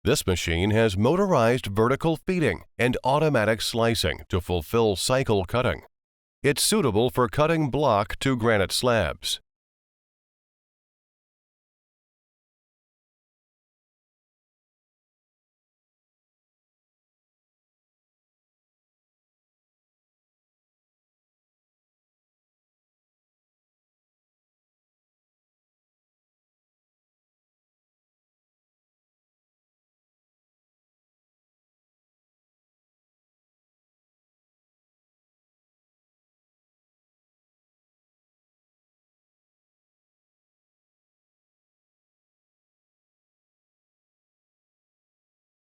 This machine has motorized vertical feeding and automatic slicing to fulfill cycle cutting. It's suitable for cutting block to granite slabs.